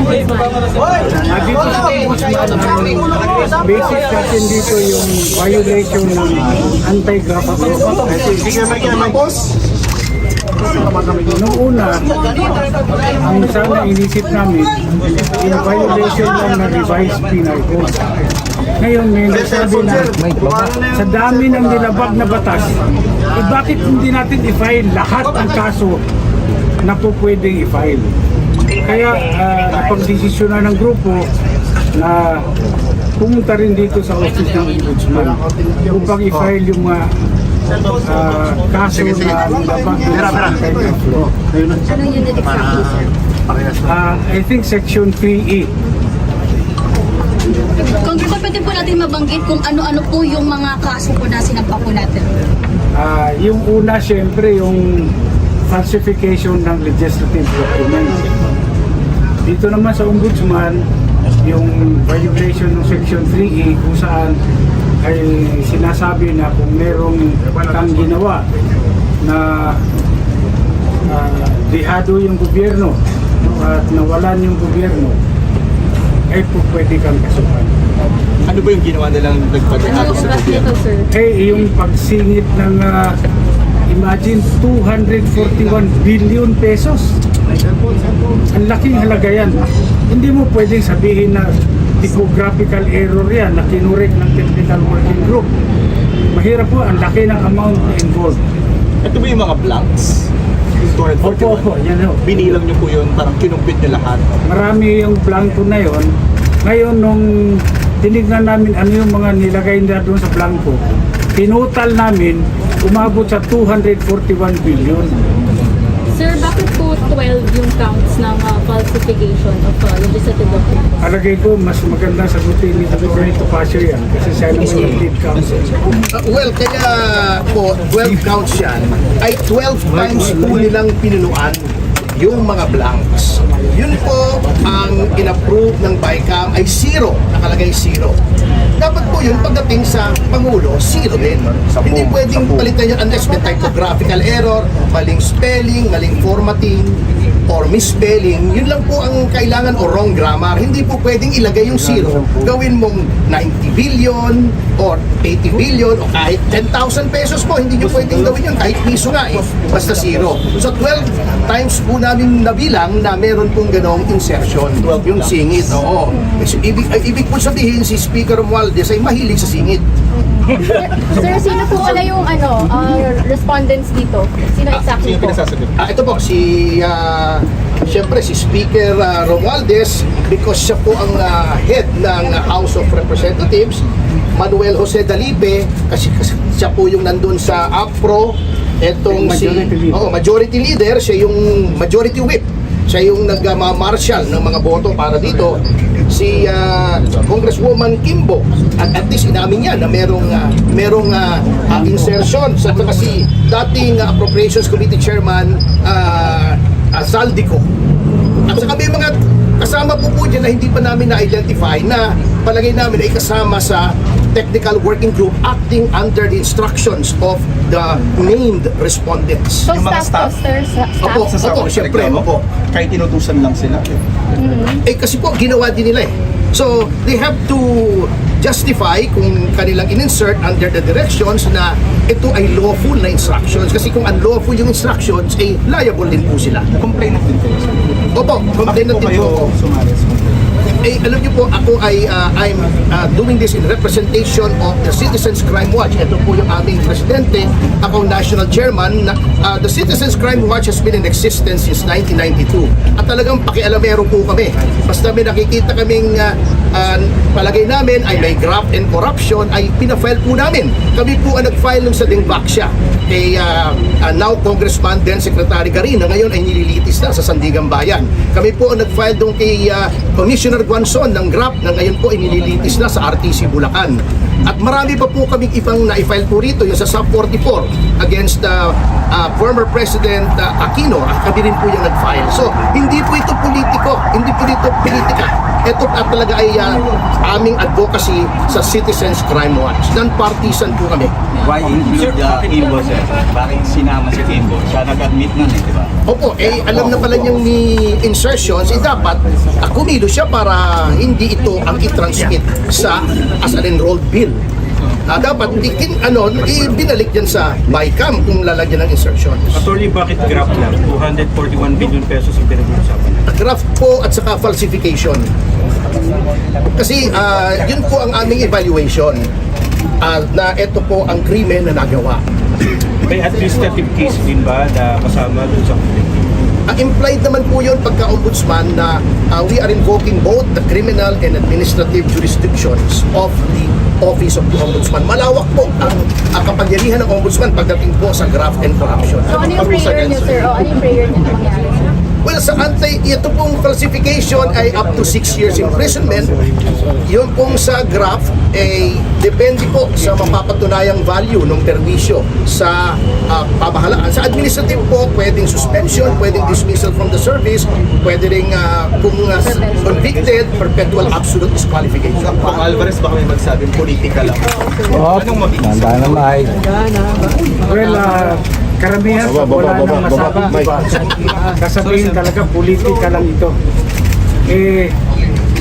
Dito sa ombudsman, basic natin dito yung violation ng anti-graft law. Noong una, ang sana inisip namin, yung violation lang na revised penal code. Ngayon may nagsabi na sa dami ng nilabag na batas, bakit hindi natin i-file lahat ang kaso na po pwedeng i-file? Kaya napagdesisyonan ng grupo na pumunta rin dito sa office ng ombudsman upang i-file yung mga kaso na nilabag na anti-graft law. Anong unit exactly, sir? I think section 3E. Congressman, pwede po natin mabanggit kung ano-ano po yung mga kaso po na sinampa po natin. Yung una, syempre, yung falsification ng legislative documents. Dito naman sa ombudsman, yung violation ng section 3E kung saan ay sinasabi na kung merong kang ginawa na dihado yung gobyerno at nawalan yung gobyerno, ay po pwede kang kasuhan. Ano ba yung ginawa nilang nagpadehado sa gobyerno? Yung pagsingit ng imagine 241 billion pesos. Ang laking halaga yan. Hindi mo pwedeng sabihin na typographical error yan na kinurek ng technical working group. Mahirap po, ang laki ng amount involved. Ito ba yung mga blanks? Opo, yan o. Binilang nyo po yun, parang kinumpit nyo lahat. Marami yung blanco na yon. Ngayon, nung tinignan namin ano yung mga nilagay na doon sa blanco, tinutal namin, umabot sa 241 billion. Sir, bakit po 12 yung counts ng falsification of legislative documents? Alagay ko, mas maganda sagutin ni Senator Pasio yan kasi siya naman yung lead counsel. Well, kaya po, 12 counts yan, ay 12 times po nilang pinunuan yung mga blanks. Yun po ang in-approve ng BICAM ay 0, nakalagay 0. Dapat po yun pagdating sa Pangulo, 0 din. Hindi pwedeng palitan yun unless may typographical error, maling spelling, maling formatting, or misspelling. Yun lang po ang kailangan o wrong grammar. Hindi po pwedeng ilagay yung 0. Gawin mong 90 billion or 80 billion o kahit 10,000 pesos po. Hindi nyo pwedeng gawin yun kahit piso nga eh. Basta 0. So 12 times po namin nabilang na meron pong ganong insertion. Yung singit. Oo. Ibig po sabihin si Speaker Romualdez ay mahilig sa singit. Sir, sino po pala yung respondents dito? Sino exactly Sino po? pinasasagot? Ito po, siyempre si Speaker Romualdez because siya po ang head ng House of Representatives. Manuel Jose Dalipe, kasi siya po yung nandun sa APRO. Etong majority leader, siya yung majority whip. Siya yung nag-marshal ng mga boto para dito. Si Congresswoman Kimbo, at least inamin niya na merong insertion sa si dating Appropriations Committee Chairman Saldico. At saka may mga kasama po dyan na hindi pa namin na-identify na palagay namin ay kasama sa technical working group acting under the instructions of the named respondents. So, Yung mga staff to, sir? Staff? Opo, siyempre, opo. Kahit inutusan lang sila. Eh kasi po ginawa din nila eh. So they have to justify kung kanilang in-insert under the directions na ito ay lawful na instructions. Kasi kung unlawful yung instructions, eh liable din po sila. Complainant din kayo. Opo, complainant din po ako. Sumali? Eh, alam niyo po, ako ay I'm doing this in representation of the Citizens Crime Watch. Ito po yung aming presidente, ako national chairman. The Citizens Crime Watch has been in existence since 1992. At talagang pakialamero po kami. Basta may nakikita kaming palagay namin ay may graft and corruption, ay pinafile po namin. Kami po ang nag-file nung sa Dingbaksya. Kay now Congressman then Secretary Garin na ngayon ay nililitis na sa Sandigan Bayan. Kami po ang nag-file doon kay Commissioner Guanzon ng GRAP na ngayon po ay nililitis na sa RTC Bulacan. At marami pa po kaming ibang na-file po rito, yung sa Sub 44 against former President Aquino. Kami rin po yung nag-file. So, hindi po ito politiko, hindi po dito politika. Ito talaga ay aming advocacy sa Citizens Crime Watch. Non-partisan po kami. Why include Kimbo, sir? Bakit sinama si Kimbo? Siya nag-admit nun eh, di ba? Opo, alam na pala niyang ni insertions, dapat kumilo siya para hindi ito ang i-transmit as an enrolled bill. Dapat binalik yan sa BICAM kung lalagyan ng insertions. Attorney, bakit graph lang? 241 billion pesos ang pinag-uusapan. Graft po at saka falsification. Kasi yun po ang aming evaluation na ito po ang krimen na nagawa. May administrative case din ba na kasama doon sa complaint? Implied naman po yun pagka-ombudsman na we are invoking both the criminal and administrative jurisdictions of the Office of the Ombudsman. Malawak po ang kapangyarihan ng Ombudsman pagdating po sa graft and corruption. So ano yung prayer niyo, sir? O ano yung prayer niyo na mangyari? Well, ito pong falsification ay up to 6 years imprisonment. Yun pong sa graft ay depende po sa mapapatunayang value ng perwisyo sa pamahalaan. Sa administrative po, pwedeng suspension, pwedeng dismissal from the service, pwede rin kung convicted, perpetual absolute disqualification. Kung Alvarez, baka may magsabing politika lang. Anong magiging Well, karamihan pag wala nang masabing iba, kasabihin talaga politika lang ito.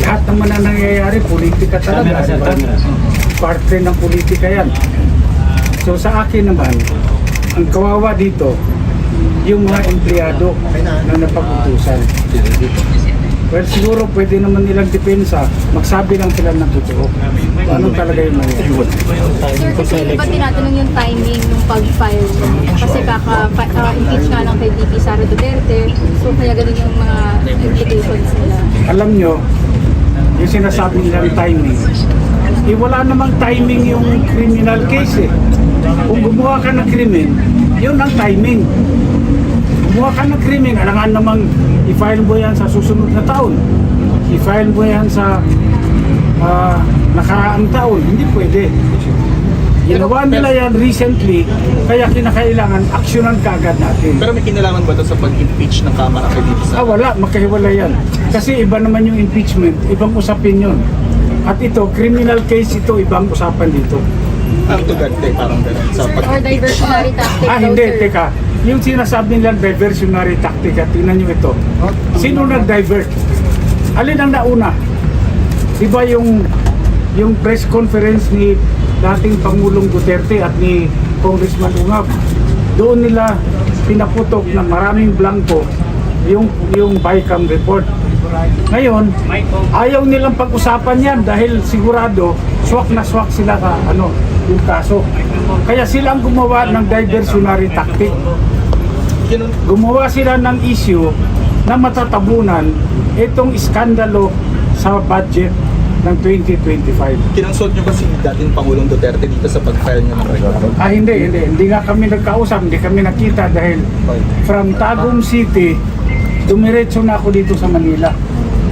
Lahat naman na nangyayari, politika talaga. Diba? Parte ng politika yan. So sa akin naman, ang kawawa dito, yung mga empleyado na napag-utusan. Well, siguro pwede naman nilang depensa, magsabi lang sila ng totoo. Anong talaga yung nangyayari? Sir, kasi di ba tinatanong yung timing ng pag-file? Kasi kaka-impeach nga ng kay VP Sara Duterte. So kaya ganun yung mga implications nila. Alam nyo, yung sinasabi nilang timing, wala namang timing yung criminal case eh. Kung gumawa ka ng krimen, yun ang timing. Gumawa ka ng krimen, alangan namang i-file mo yan sa susunod na taon. I-file mo yan sa nakaraang taon. Hindi pwede. Ginawa nila yan recently, kaya kinakailangan aksyonan kaagad natin. Pero may kinalaman ba ito sa pag-impeach ng Kamara kay dito sa... Wala, magkahiwala yan. Kasi iba naman yung impeachment, ibang usapin yun. At ito, criminal case ito, ibang usapan dito. Ang tugante, parang gano'n. Sa Or diversionary tactic daw, Hindi, sir. teka. Yung sinasabi nila diversionary tactic, tingnan nyo ito. Sino nag-divert? Alin ang nauna? Diba yung press conference ni dating Pangulong Duterte at ni Congressman Ungab, doon nila pinaputok ng maraming blanco yung BICAM report. Ngayon, ayaw nilang pag-usapan yan dahil sigurado swak na swak sila yung kaso. Kaya sila ang gumawa ng diversionary tactic. Gumawa sila ng issue na matatabunan itong iskandalo sa budget ng 2025. Kinonsult nyo ba si dating Pangulong Duterte dito sa pag-file nyo ng reklamo? Hindi nga kami nagkausap, hindi kami nakita dahil from Tagum City, dumiretso na ako dito sa Manila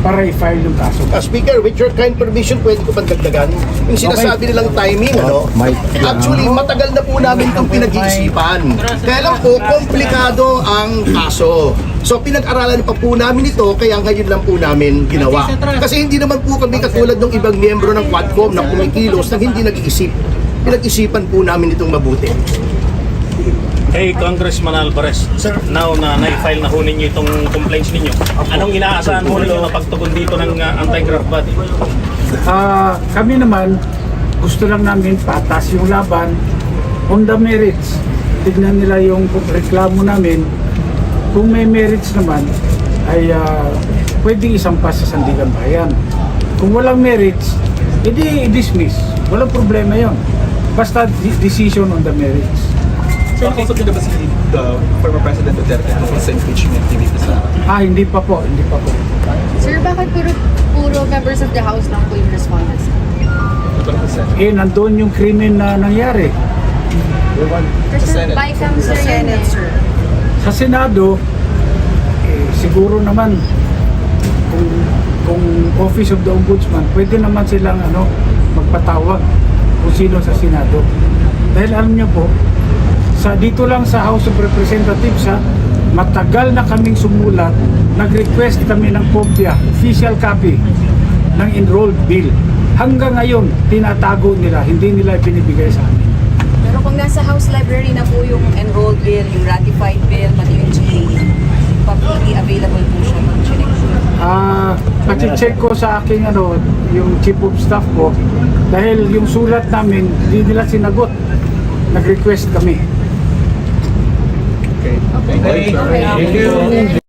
para i-file yung kaso. Speaker, with your kind permission, pwede ko bang dagdagan? Yung sinasabi nilang timing, actually, matagal na po namin itong pinag-iisipan. Kaya lang po, komplikado ang kaso. So, pinag-aralan pa po namin ito, kaya ngayon lang po namin ginawa. Kasi hindi naman po kami katulad ng ibang miyembro ng Quadcom na kumikilos na hindi nag-iisip. Pinag-isipan po namin itong mabuti. Hey, Congressman Alvarez, sir, now na na-file na ho ninyo itong complaints ninyo, anong inaasahan mo ninyo na pagtugon dito ng anti-graft body? Kami naman, gusto lang namin patas yung laban on the merits. Tignan nila yung reklamo namin. Kung may merits naman, ay pwedeng isampas sa Sandigan Bayan. Kung walang merits, edi i-dismiss. Walang problema yon. Basta decision on the merits. So, nakusap nyo na ba si former President Duterte tungkol sa impeachment dito sa... Hindi pa po. Sir, bakit puro members of the House lang po yung respondents? Nandun yung krimen na nangyari. Sir, BICAM, sir, Senate, sir. Sa Senado, siguro naman kung Office of the Ombudsman, pwede naman silang magpatawag kung sino sa Senado. Dahil alam niyo po, dito lang sa House of Representatives Matagal na kaming sumulat, nag-request kami ng kopya, official copy ng enrolled bill. Hanggang ngayon, tinatago nila, hindi nila binibigay sa amin. Pero kung nasa House Library na po yung enrolled bill, yung ratified bill, pati yung GA, publicly available po siya. Mag-check. Pati-check ko sa aking yung chief of staff ko, dahil yung sulat namin, hindi nila sinagot. Nag-request kami. Okay. Thank you.